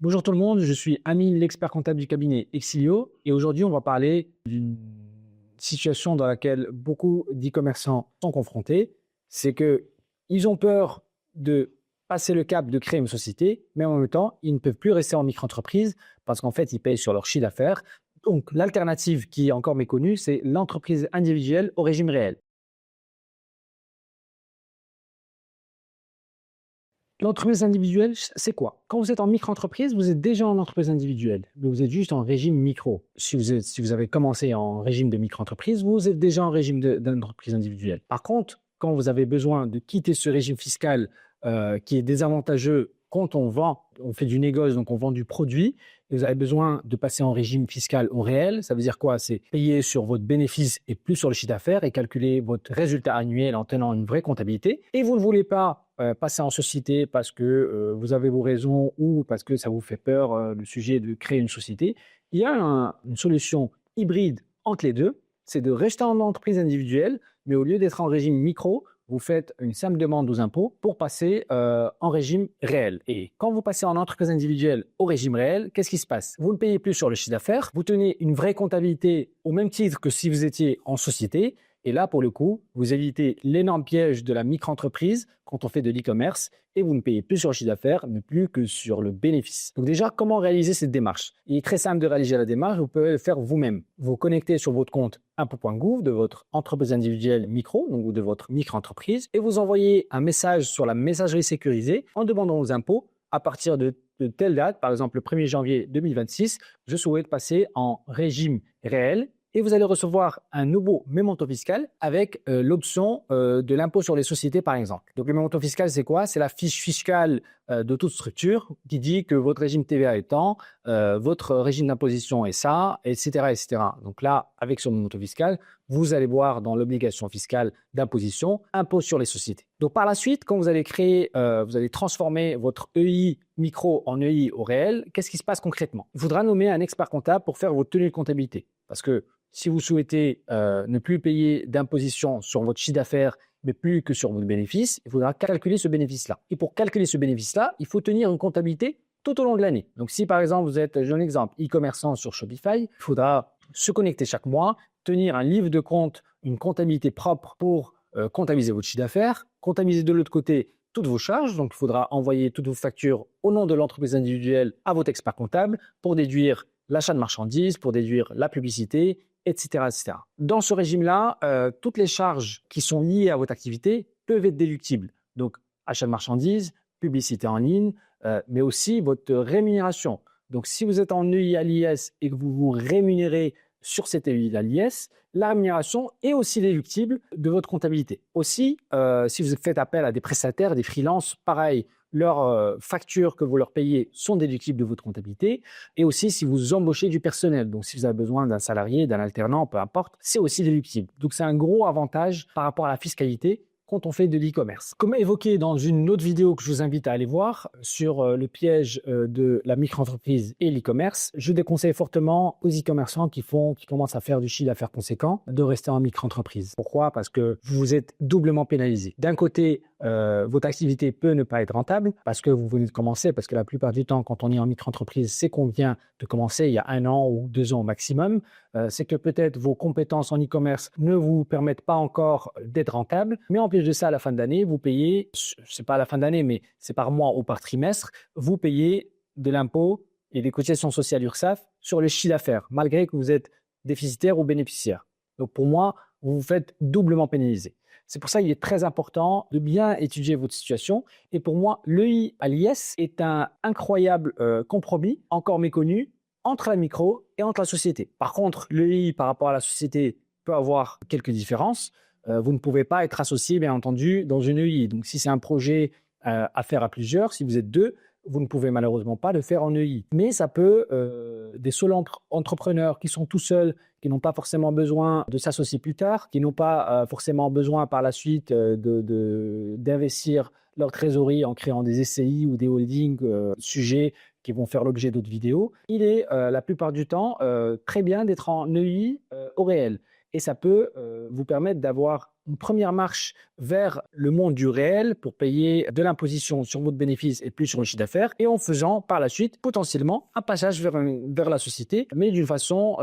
Bonjour tout le monde, je suis Amine, l'expert comptable du cabinet Exilio et aujourd'hui on va parler d'une situation dans laquelle beaucoup d'e-commerçants sont confrontés. C'est qu'ils ont peur de passer le cap de créer une société, mais en même temps, ils ne peuvent plus rester en micro-entreprise parce qu'en fait, ils payent sur leur chiffre d'affaires. Donc l'alternative qui est encore méconnue, c'est l'entreprise individuelle au régime réel. L'entreprise individuelle, c'est quoi? Quand vous êtes en micro-entreprise, vous êtes déjà en entreprise individuelle, mais vous êtes juste en régime micro. Si vous avez commencé en régime de micro-entreprise, vous êtes déjà en régime d'entreprise individuelle. Par contre, quand vous avez besoin de quitter ce régime fiscal qui est désavantageux quand on vend, on fait du négoce, donc on vend du produit, et vous avez besoin de passer en régime fiscal au réel, ça veut dire quoi? C'est payer sur votre bénéfice et plus sur le chiffre d'affaires et calculer votre résultat annuel en tenant une vraie comptabilité. Et vous ne voulez pas passer en société parce que vous avez vos raisons ou parce que ça vous fait peur, le sujet de créer une société. Il y a une solution hybride entre les deux, c'est de rester en entreprise individuelle, mais au lieu d'être en régime micro, vous faites une simple demande aux impôts pour passer en régime réel. Et quand vous passez en entreprise individuelle au régime réel, qu'est-ce qui se passe? Vous ne payez plus sur le chiffre d'affaires, vous tenez une vraie comptabilité au même titre que si vous étiez en société. Et là, pour le coup, vous évitez l'énorme piège de la micro-entreprise quand on fait de l'e-commerce et vous ne payez plus sur le chiffre d'affaires, mais plus que sur le bénéfice. Donc déjà, comment réaliser cette démarche? Il est très simple de réaliser la démarche, vous pouvez le faire vous-même. Vous connectez sur votre compte impôt.gouv de votre entreprise individuelle micro, donc ou de votre micro-entreprise, et vous envoyez un message sur la messagerie sécurisée en demandant aux impôts à partir de telle date, par exemple le 1er janvier 2026, je souhaite passer en régime réel et vous allez recevoir un nouveau mémento fiscal avec l'option de l'impôt sur les sociétés, par exemple. Donc, le mémento fiscal, c'est quoi? C'est la fiche fiscale de toute structure qui dit que votre régime TVA est tant, votre régime d'imposition est ça, etc., etc. Donc là, avec ce mémento fiscal, vous allez voir dans l'obligation fiscale d'imposition, impôt sur les sociétés. Donc, par la suite, quand vous allez créer, vous allez transformer votre EI micro en EI au réel, qu'est-ce qui se passe concrètement? Il faudra nommer un expert comptable pour faire votre tenue de comptabilité. Parce que si vous souhaitez ne plus payer d'imposition sur votre chiffre d'affaires, mais plus que sur votre bénéfice, il faudra calculer ce bénéfice-là. Et pour calculer ce bénéfice-là, il faut tenir une comptabilité tout au long de l'année. Donc, si par exemple, vous êtes, j'ai un exemple, e-commerçant sur Shopify, il faudra se connecter chaque mois, tenir un livre de compte, une comptabilité propre pour comptabiliser votre chiffre d'affaires, comptabiliser de l'autre côté toutes vos charges. Donc, il faudra envoyer toutes vos factures au nom de l'entreprise individuelle à votre expert comptable pour déduire l'achat de marchandises, pour déduire la publicité, etc., etc. Dans ce régime-là, toutes les charges qui sont liées à votre activité peuvent être déductibles. Donc, achat de marchandises, publicité en ligne, mais aussi votre rémunération. Donc, si vous êtes en EI à l'IS et que vous vous rémunérez sur cette EI à l'IS, la rémunération est aussi déductible de votre comptabilité. Aussi, si vous faites appel à des prestataires, des freelances, pareil, leurs factures que vous leur payez sont déductibles de votre comptabilité. Et aussi, si vous embauchez du personnel, donc si vous avez besoin d'un salarié, d'un alternant, peu importe, c'est aussi déductible. Donc, c'est un gros avantage par rapport à la fiscalité quand on fait de l'e-commerce. Comme évoqué dans une autre vidéo que je vous invite à aller voir sur le piège de la micro-entreprise et l'e-commerce, je déconseille fortement aux e-commerçants qui commencent à faire du chiffre d'affaires conséquent de rester en micro-entreprise. Pourquoi? Parce que vous êtes doublement pénalisé. D'un côté, votre activité peut ne pas être rentable parce que vous venez de commencer, parce que la plupart du temps, quand on est en micro-entreprise, c'est qu'on vient de commencer il y a 1 an ou 2 ans au maximum. C'est que peut-être vos compétences en e-commerce ne vous permettent pas encore d'être rentable. Mais en plus de ça, à la fin de l'année, vous payez, c'est pas à la fin d'année, mais c'est par mois ou par trimestre, vous payez de l'impôt et des cotisations sociales URSSAF sur le chiffre d'affaires, malgré que vous êtes déficitaire ou bénéficiaire. Donc pour moi, vous vous faites doublement pénaliser. C'est pour ça qu'il est très important de bien étudier votre situation. Et pour moi, l'EI à l'IS est un incroyable compromis, encore méconnu, entre la micro et entre la société. Par contre, l'EI par rapport à la société peut avoir quelques différences. Vous ne pouvez pas être associé, bien entendu, dans une EI. Donc, si c'est un projet à faire à plusieurs, si vous êtes deux, vous ne pouvez malheureusement pas le faire en EI. Mais ça peut, des solo entrepreneurs qui sont tout seuls, qui n'ont pas forcément besoin de s'associer plus tard, qui n'ont pas forcément besoin par la suite d'investir leur trésorerie en créant des SCI ou des holdings sujets qui vont faire l'objet d'autres vidéos. Il est la plupart du temps très bien d'être en EI au réel. Et ça peut vous permettre d'avoir une première marche vers le monde du réel pour payer de l'imposition sur votre bénéfice et plus sur le chiffre d'affaires, et en faisant par la suite potentiellement un passage vers la société, mais d'une façon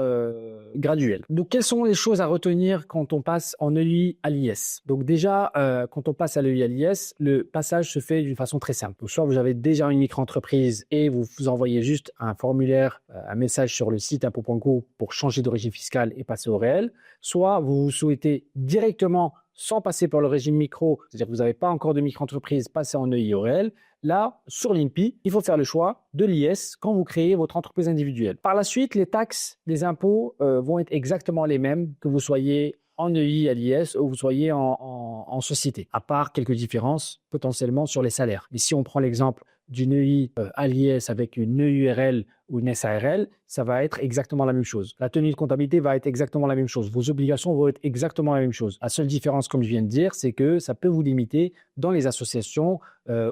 graduelle. Donc, quelles sont les choses à retenir quand on passe en EI à l'IS? Donc déjà, quand on passe à l'EI à l'IS, le passage se fait d'une façon très simple. Donc, soit vous avez déjà une micro-entreprise et vous envoyez juste un formulaire, un message sur le site impôts.co pour changer de régime fiscal et passer au réel, soit vous souhaitez directement, sans passer par le régime micro, c'est-à-dire que vous n'avez pas encore de micro-entreprise, passer en EI au réel. Là, sur l'INPI, il faut faire le choix de l'IS quand vous créez votre entreprise individuelle. Par la suite, les taxes, les impôts vont être exactement les mêmes que vous soyez en EI à l'IS ou vous soyez en société, à part quelques différences potentiellement sur les salaires. Mais si on prend l'exemple d'une EI à l'IS avec une EURL ou une SARL, ça va être exactement la même chose. La tenue de comptabilité va être exactement la même chose. Vos obligations vont être exactement la même chose. La seule différence, comme je viens de dire, c'est que ça peut vous limiter dans les associations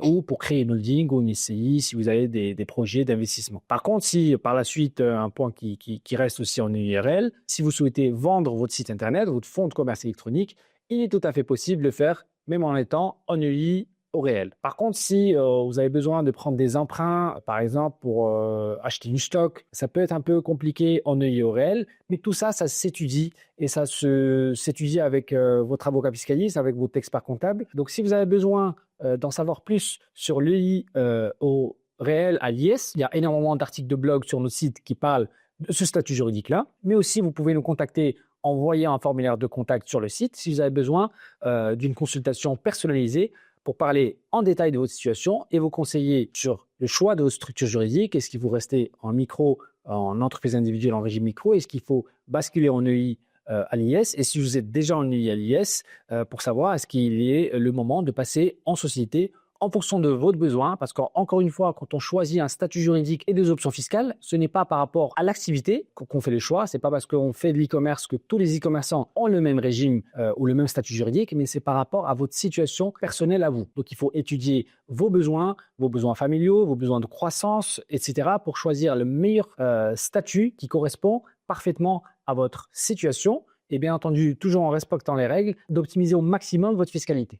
ou pour créer une holding ou une SCI si vous avez des projets d'investissement. Par contre, si par la suite, un point qui reste aussi en EURL, si vous souhaitez vendre votre site internet, votre fonds de commerce électronique, il est tout à fait possible de le faire même en étant en EI au réel. Par contre, si vous avez besoin de prendre des emprunts, par exemple pour acheter du stock, ça peut être un peu compliqué en EI au réel, mais tout ça, ça s'étudie et ça s'étudie avec votre avocat fiscaliste, avec votre expert comptable. Donc, si vous avez besoin d'en savoir plus sur l'EI au réel à l'IS, il y a énormément d'articles de blog sur nos sites qui parlent de ce statut juridique-là, mais aussi vous pouvez nous contacter en envoyant un formulaire de contact sur le site si vous avez besoin d'une consultation personnalisée pour parler en détail de votre situation et vous conseiller sur le choix de votre structure juridique. Est-ce qu'il faut rester en micro, en entreprise individuelle, en régime micro? Est-ce qu'il faut basculer en EI à l'IS? Et si vous êtes déjà en EI à l'IS, pour savoir est-ce qu'il est le moment de passer en société en fonction de votre besoin, parce qu'encore une fois, quand on choisit un statut juridique et des options fiscales, ce n'est pas par rapport à l'activité qu'on fait les choix, c'est pas parce qu'on fait de l'e-commerce que tous les e-commerçants ont le même régime ou le même statut juridique, mais c'est par rapport à votre situation personnelle à vous. Donc, il faut étudier vos besoins familiaux, vos besoins de croissance, etc., pour choisir le meilleur statut qui correspond parfaitement à votre situation et bien entendu, toujours en respectant les règles, d'optimiser au maximum votre fiscalité.